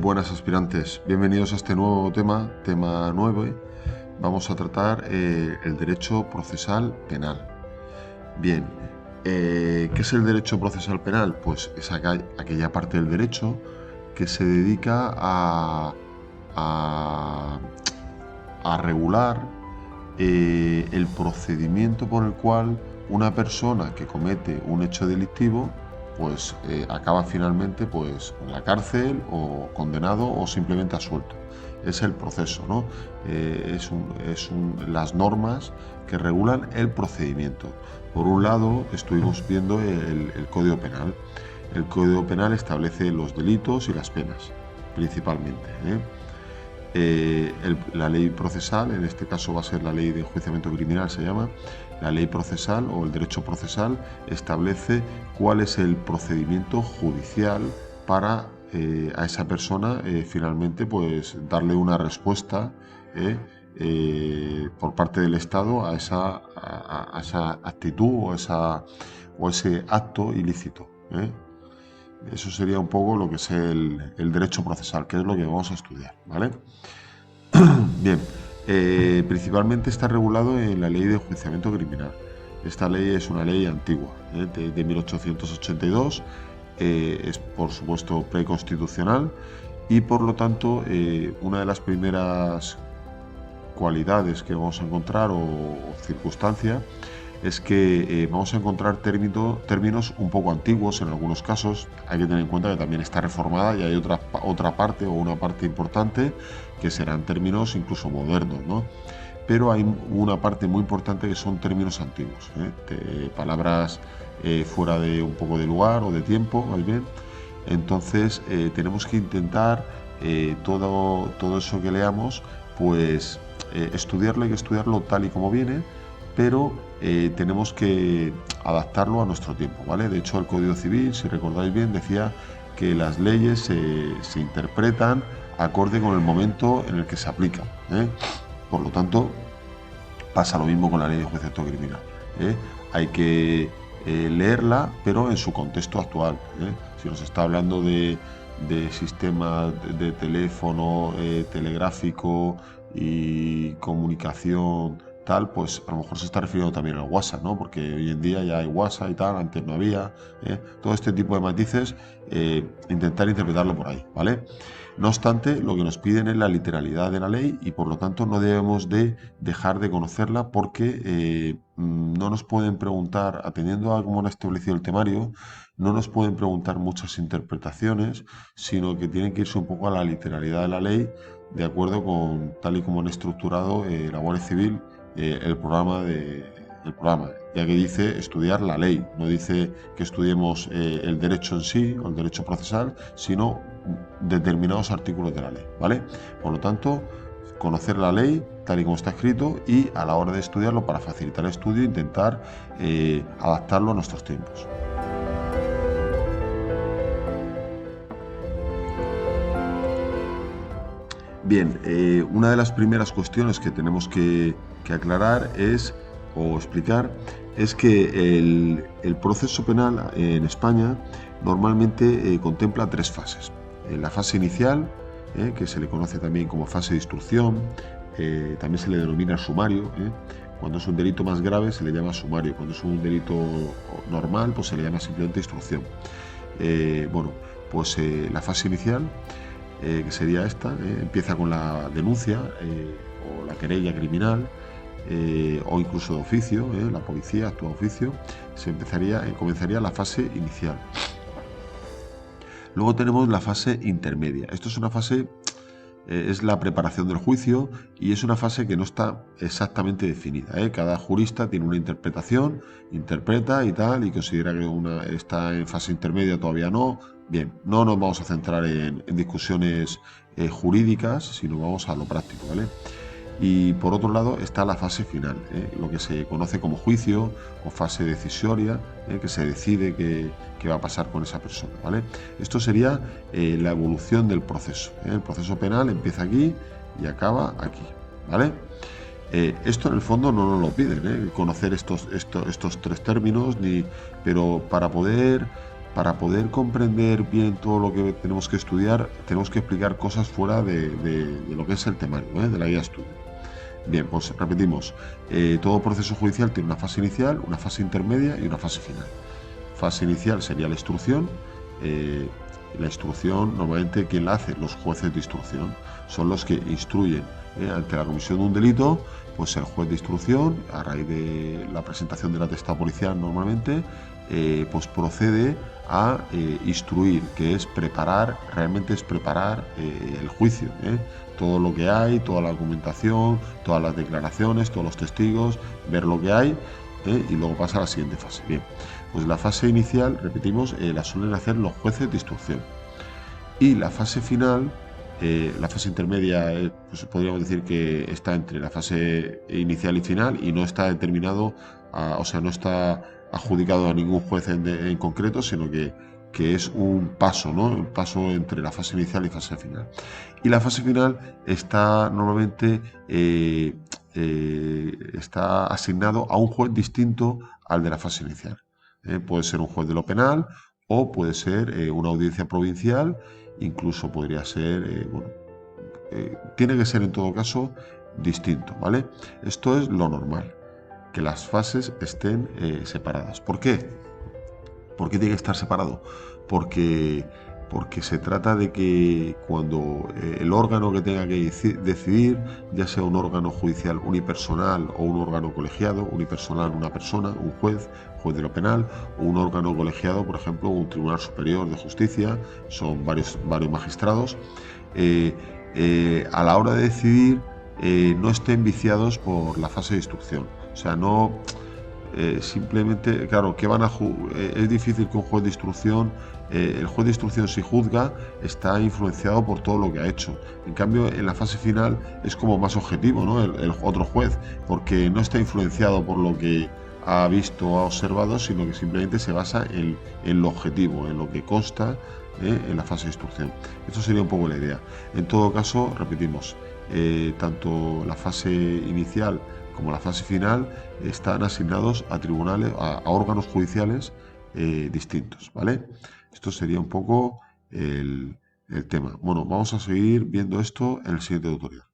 Buenas aspirantes, bienvenidos a este nuevo tema nuevo. Vamos a tratar el derecho procesal penal. Bien, ¿qué es el derecho procesal penal? Pues es aquella parte del derecho que se dedica a, a regular el procedimiento por el cual una persona que comete un hecho delictivo pues acaba finalmente pues en la cárcel o condenado o simplemente absuelto. Es el proceso, ¿no? Las normas que regulan el procedimiento. Por un lado, estuvimos viendo el Código Penal. El Código Penal establece los delitos y las penas, principalmente. La ley procesal, en este caso va a ser la ley de enjuiciamiento criminal, se llama. La ley procesal o el derecho procesal establece cuál es el procedimiento judicial para a esa persona finalmente pues darle una respuesta por parte del Estado a esa actitud o ese acto ilícito. Eso sería un poco lo que es el derecho procesal, que es lo que vamos a estudiar, ¿vale? Bien, principalmente está regulado en la ley de enjuiciamiento criminal. Esta ley es una ley antigua, de 1882, es por supuesto preconstitucional y por lo tanto una de las primeras cualidades que vamos a encontrar o circunstancias es que vamos a encontrar términos un poco antiguos en algunos casos. Hay que tener en cuenta que también está reformada y hay otra parte o una parte importante que serán términos incluso modernos, ¿no? Pero hay una parte muy importante que son términos antiguos, palabras fuera de un poco de lugar o de tiempo, más bien. Entonces tenemos que intentar todo eso que leamos, pues estudiarlo, hay que estudiarlo tal y como viene, pero tenemos que adaptarlo a nuestro tiempo, ¿vale? De hecho, el Código Civil, si recordáis bien, decía que las leyes se interpretan acorde con el momento en el que se aplican. Por lo tanto, pasa lo mismo con la ley de enjuiciamiento criminal. Hay que leerla, pero en su contexto actual. Si nos está hablando de sistemas de teléfono, telegráfico y comunicación tal, pues a lo mejor se está refiriendo también al WhatsApp, ¿no? Porque hoy en día ya hay WhatsApp y tal, antes no había. Todo este tipo de matices, intentar interpretarlo por ahí, ¿vale? No obstante, lo que nos piden es la literalidad de la ley y por lo tanto no debemos de dejar de conocerla porque no nos pueden preguntar, atendiendo a cómo han establecido el temario, no nos pueden preguntar muchas interpretaciones, sino que tienen que irse un poco a la literalidad de la ley, de acuerdo con tal y como han estructurado la Guardia Civil el programa, ya que dice estudiar la ley, no dice que estudiemos el derecho en sí o el derecho procesal, sino determinados artículos de la ley, ¿vale? Por lo tanto, conocer la ley tal y como está escrito y a la hora de estudiarlo, para facilitar el estudio, intentar adaptarlo a nuestros tiempos. Bien, una de las primeras cuestiones que tenemos que aclarar o explicar es que el proceso penal en España normalmente contempla tres fases. La fase inicial, que se le conoce también como fase de instrucción, también se le denomina sumario. Cuando es un delito más grave se le llama sumario, cuando es un delito normal pues se le llama simplemente instrucción. La fase inicial, que sería esta, empieza con la denuncia o la querella criminal o incluso de oficio, la policía actúa de oficio, comenzaría la fase inicial. Luego tenemos la fase intermedia. Esto es una fase, es la preparación del juicio y es una fase que no está exactamente definida. Cada jurista tiene una interpretación, interpreta y tal, y considera que está en fase intermedia, todavía no. Bien, no nos vamos a centrar en discusiones jurídicas, sino vamos a lo práctico, ¿vale? Y por otro lado está la fase final, lo que se conoce como juicio o fase decisoria, que se decide qué va a pasar con esa persona, ¿vale? Esto sería la evolución del proceso. El proceso penal empieza aquí y acaba aquí, ¿vale? Esto en el fondo no nos lo piden, conocer estos tres términos, pero para para poder comprender bien todo lo que tenemos que estudiar, tenemos que explicar cosas fuera de lo que es el temario, de la guía de estudio. Bien, pues repetimos, todo proceso judicial tiene una fase inicial, una fase intermedia y una fase final. Fase inicial sería la instrucción. La instrucción, normalmente, ¿quién la hace? Los jueces de instrucción. Son los que instruyen ante la comisión de un delito, pues el juez de instrucción, a raíz de la presentación del atestado policial normalmente, pues procede a instruir, que es preparar, realmente es preparar el juicio. Todo lo que hay, toda la documentación, todas las declaraciones, todos los testigos, ver lo que hay y luego pasa a la siguiente fase. Bien, pues la fase inicial, repetimos, la suelen hacer los jueces de instrucción. Y la fase final, la fase intermedia, pues podríamos decir que está entre la fase inicial y final y no está determinado, o sea, no está adjudicado a ningún juez en concreto, sino que es un paso, ¿no? Un paso entre la fase inicial y fase final. Y la fase final está normalmente está asignado a un juez distinto al de la fase inicial. Puede ser un juez de lo penal o puede ser una audiencia provincial, incluso podría ser, tiene que ser en todo caso distinto, ¿vale? Esto es lo normal, que las fases estén separadas. ¿Por qué? ¿Por qué tiene que estar separado? Porque se trata de que cuando el órgano que tenga que decidir, ya sea un órgano judicial unipersonal o un órgano colegiado, unipersonal una persona, un juez de lo penal, o un órgano colegiado, por ejemplo, un tribunal superior de justicia, son varios magistrados, a la hora de decidir no estén viciados por la fase de instrucción. O sea, no... simplemente, claro, que van a es difícil que un juez de instrucción, el juez de instrucción si juzga está influenciado por todo lo que ha hecho. En cambio, en la fase final es como más objetivo, ¿no? El otro juez, porque no está influenciado por lo que ha visto o ha observado, sino que simplemente se basa en lo objetivo, en lo que consta en la fase de instrucción. Esto sería un poco la idea. En todo caso, repetimos, tanto la fase inicial como la fase final están asignados a tribunales, a órganos judiciales distintos, ¿vale? Esto sería un poco el tema. Bueno, vamos a seguir viendo esto en el siguiente tutorial.